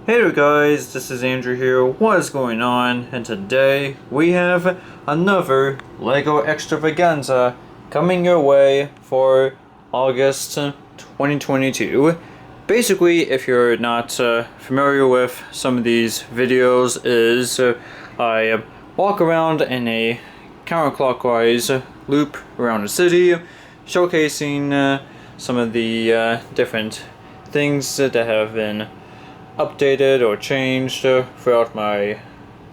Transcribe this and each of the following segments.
Hey there guys, this is Andrew here, what is going on? And today we have another LEGO Extravaganza coming your way for August 2022. Basically, if you're not familiar with some of these videos, I walk around in a counterclockwise loop around the city, showcasing some of the different things that have been updated or changed throughout my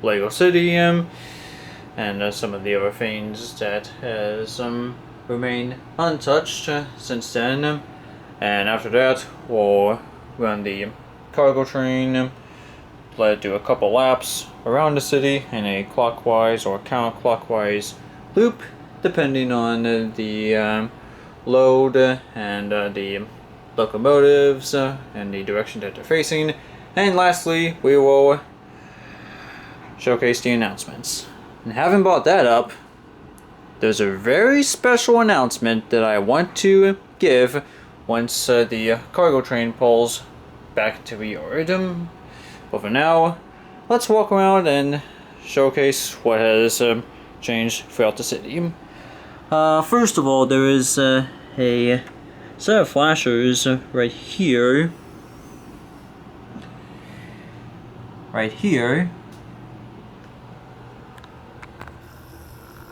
LEGO City, and some of the other things that has remained untouched since then. And after that, we'll run the cargo train, let it do a couple laps around the city in a clockwise or counterclockwise loop, depending on the load and the locomotives and the direction that they're facing. And lastly, we will showcase the announcements. And having brought that up, there's a very special announcement that I want to give once the cargo train pulls back to the yard. But for now, let's walk around and showcase what has changed throughout the city. First of all, there is a set of flashers right here. Right here.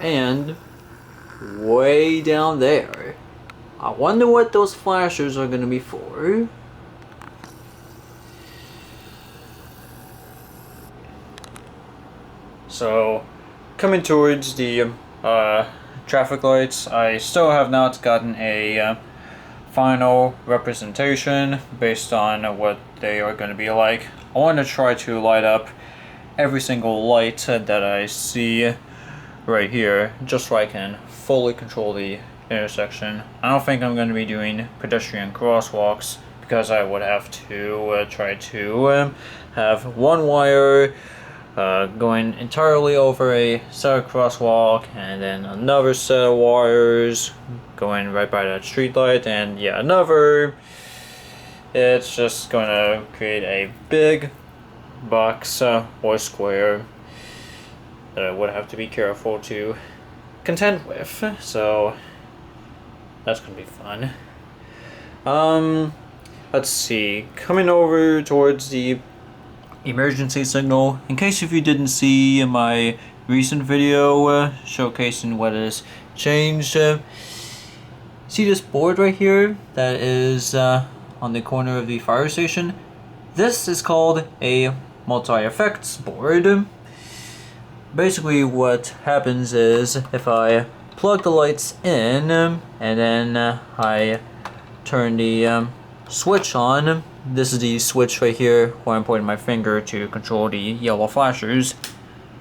And way down there. I wonder what those flashers are going to be for. So, coming towards the traffic lights, I still have not gotten a final representation based on what they are going to be like. I want to try to light up every single light that I see right here, just so I can fully control the intersection. I don't think I'm going to be doing pedestrian crosswalks, because I would have to try to have one wire going entirely over a set of crosswalk, and then another set of wires going right by that street light, and yeah, another. It's just going to create a big box or square that I would have to be careful to contend with, so that's going to be fun. Let's see, coming over towards the emergency signal, in case if you didn't see my recent video showcasing what has changed, see this board right here that is on the corner of the fire station? This is called a multi-effects board. Basically what happens is, if I plug the lights in and then I turn the switch on, this is the switch right here where I'm pointing my finger to control the yellow flashers.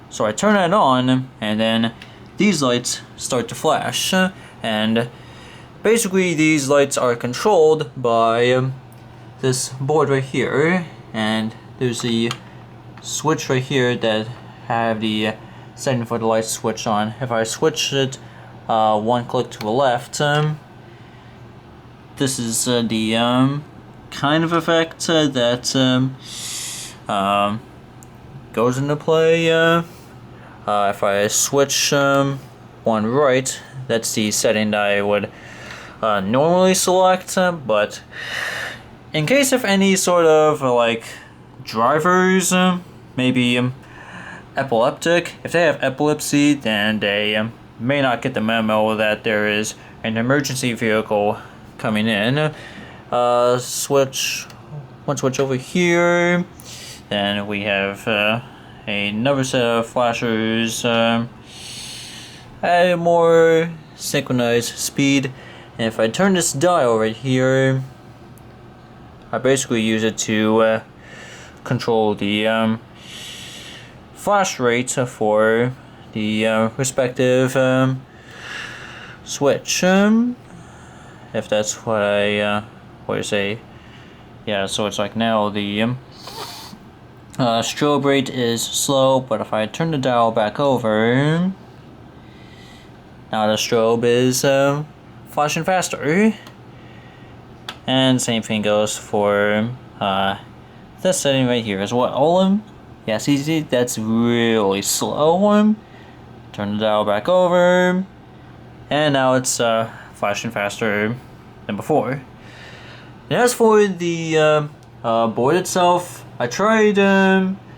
So I turn it on and then these lights start to flash, and basically these lights are controlled by this board right here, and there's the switch right here that have the setting for the light switch on. If I switch it one click to the left, this is the kind of effect that goes into play. If I switch one right, that's the setting that I would normally select, but in case of any sort of like drivers, maybe epileptic, if they have epilepsy, then they may not get the memo that there is an emergency vehicle coming in. One switch over here, then we have another set of flashers at a more synchronized speed. And if I turn this dial right here, I basically use it to control the flash rate for the respective switch. If that's what I say. Yeah, so it's like now the strobe rate is slow, but if I turn the dial back over, now the strobe is flashing faster. And same thing goes for this setting right here is what all yes, easy. That's really slow. Turn the dial back over, and now it's flashing faster than before. And as for the board itself, I tried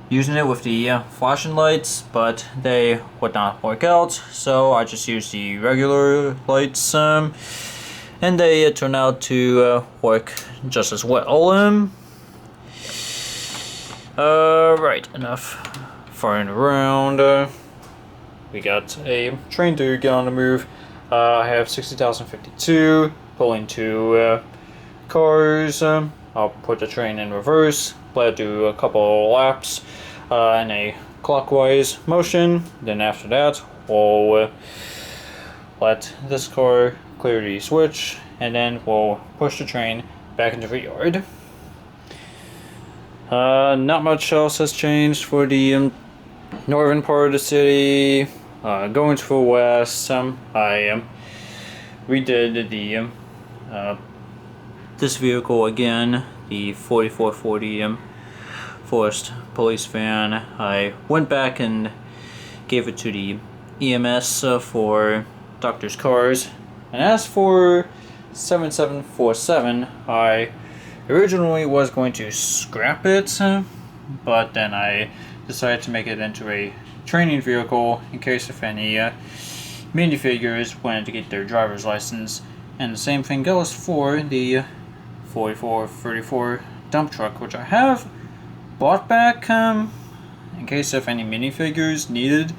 using it with the flashing lights, but they would not work out, so I just used the regular lights, and they turned out to work just as well. Right, enough farting around. We got a train to get on the move. I have 60,052, pulling 2 cars. I'll put the train in reverse, let it do a couple laps in a clockwise motion. Then after that, we'll let this car clear the switch, and then we'll push the train back into the yard. Not much else has changed for the northern part of the city. Going to the west, I redid the this vehicle again, the 4440 Forest police van. I went back and gave it to the EMS for doctors' cars. And as for 7747, I originally was going to scrap it, but then I decided to make it into a training vehicle in case if any minifigures wanted to get their driver's license. And the same thing goes for the 4434 dump truck, which I have bought back in case if any minifigures needed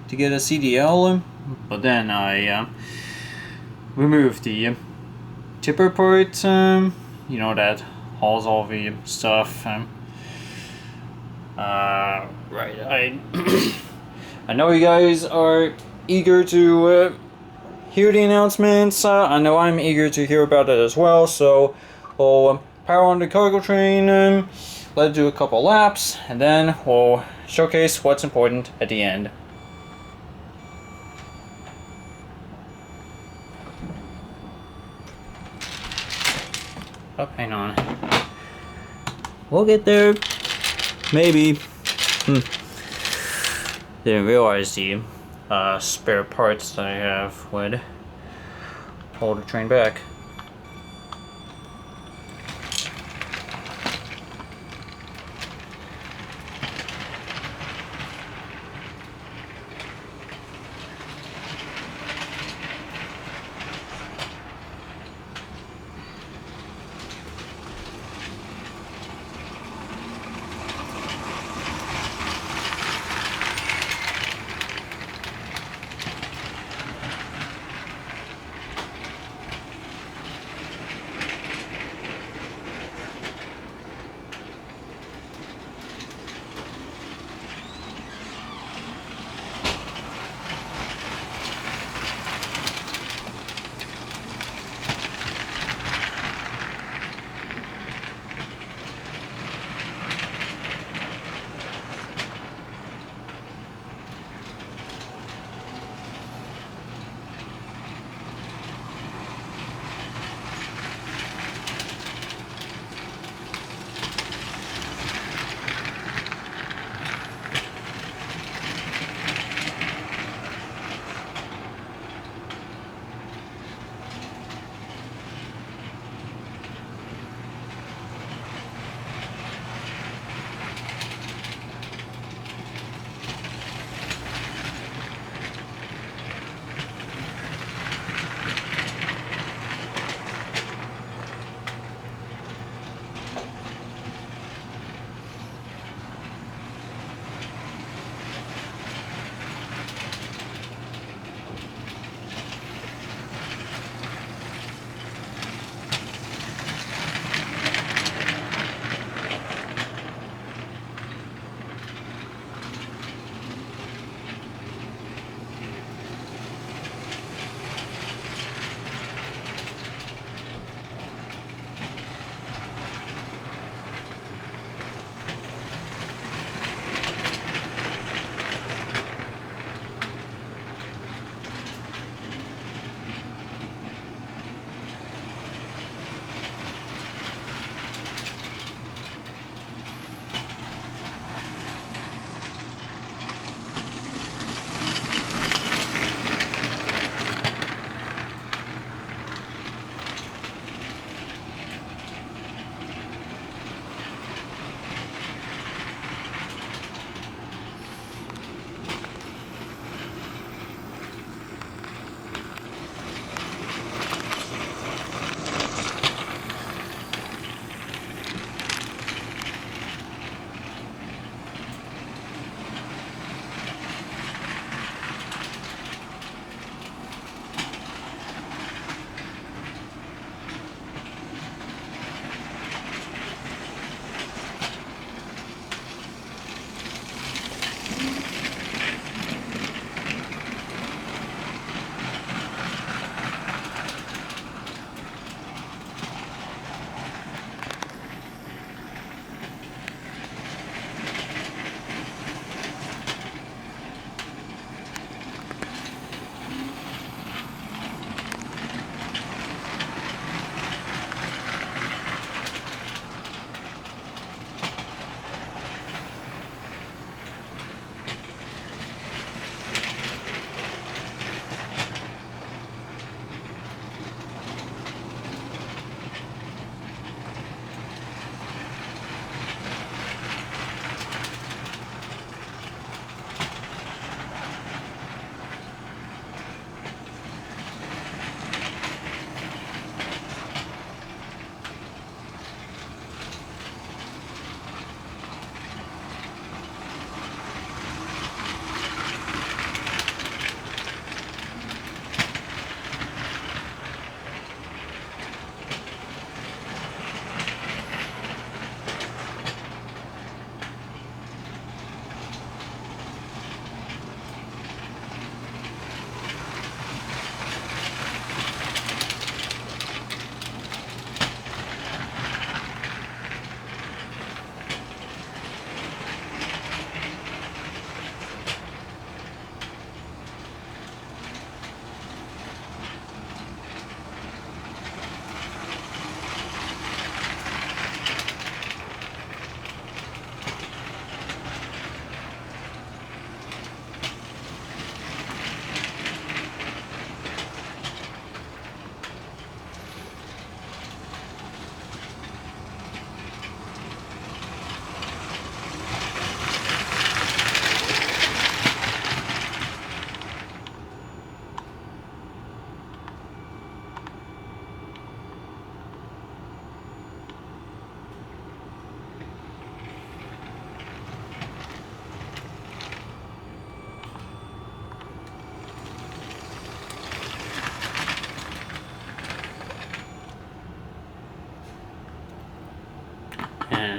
to get a CDL, but then I removed the tipper part, you know, that hauls all the stuff. Right, I know you guys are eager to hear the announcements. I know I'm eager to hear about it as well, so we'll power on the cargo train, let it do a couple laps, and then we'll showcase what's important at the end. Oh, hang on. We'll get there. Maybe. Didn't realize the spare parts that I have would hold the train back.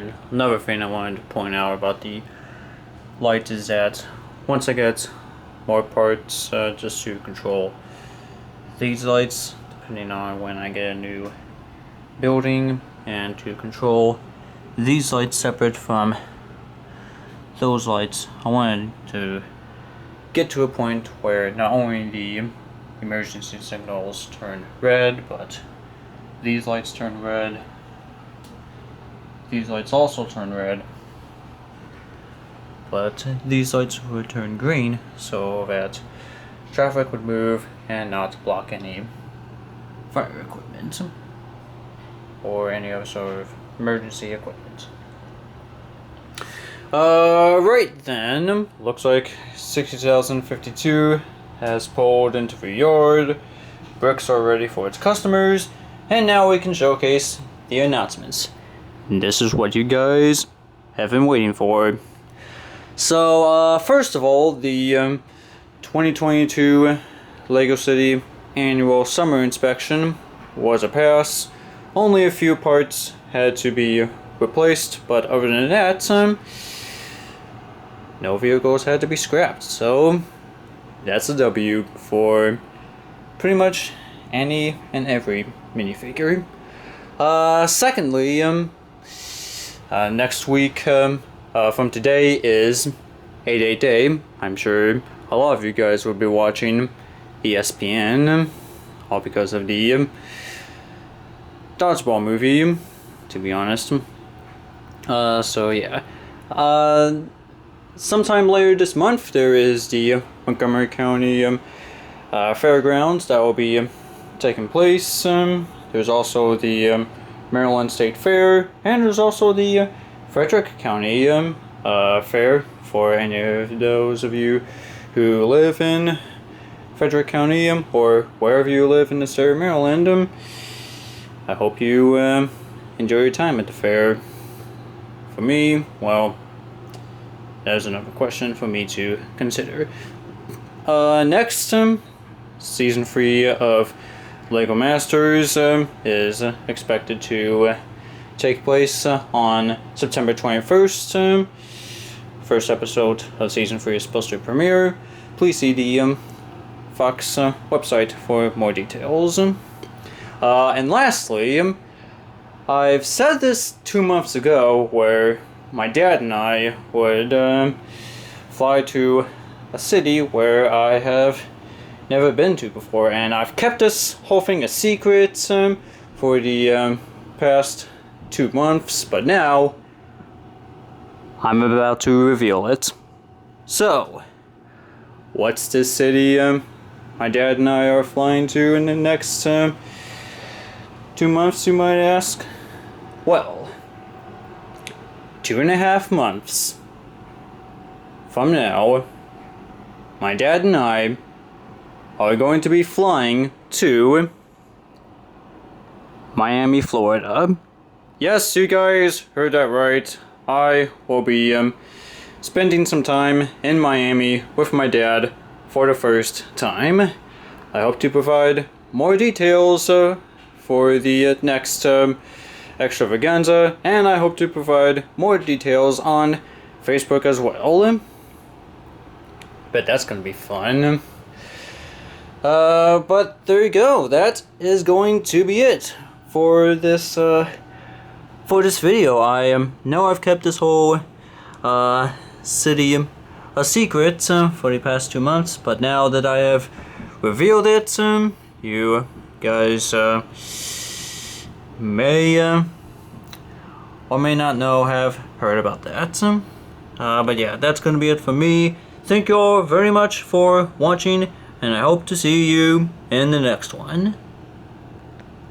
And another thing I wanted to point out about the light is that once I get more parts just to control these lights, depending on when I get a new building, and to control these lights separate from those lights, I wanted to get to a point where not only the emergency signals turn red, but these lights turn red, these lights also turn red, but these lights would turn green so that traffic would move and not block any fire equipment or any other sort of emergency equipment. Right then, looks like 60,052 has pulled into the yard, bricks are ready for its customers, and now we can showcase the announcements. And this is what you guys have been waiting for. So, first of all, the 2022 LEGO City annual summer inspection was a pass. Only a few parts had to be replaced, but other than that, no vehicles had to be scrapped. So that's a W for pretty much any and every minifigure. Secondly, next week from today is 8/8 Day. I'm sure a lot of you guys will be watching ESPN, all because of the dodgeball movie, to be honest. So yeah. Sometime later this month there is the Montgomery County Fairgrounds that will be taking place. There's also the Maryland State Fair, and there's also the Frederick County Fair for any of those of you who live in Frederick County or wherever you live in the state of Maryland. I hope you enjoy your time at the fair. For me, well, there's another question for me to consider. Next, Season 3 of LEGO Masters is expected to take place on September 21st. First episode of Season 3 is supposed to premiere. Please see the Fox website for more details. And lastly, I've said this 2 months ago where my dad and I would fly to a city where I have never been to before, and I've kept this whole thing a secret for the past 2 months, but now I'm about to reveal it. So, what's this city my dad and I are flying to in the next 2 months, you might ask? Well, 2.5 months from now, my dad and I are going to be flying to Miami, Florida. Yes, you guys heard that right. I will be spending some time in Miami with my dad for the first time. I hope to provide more details for the next Extravaganza, and I hope to provide more details on Facebook as well. Bet that's gonna be fun. But there you go. That is going to be it for this video. I know I've kept this whole city a secret for the past 2 months, but now that I have revealed it, you guys may or may not have heard about that. But yeah, that's gonna be it for me. Thank you all very much for watching, and I hope to see you in the next one.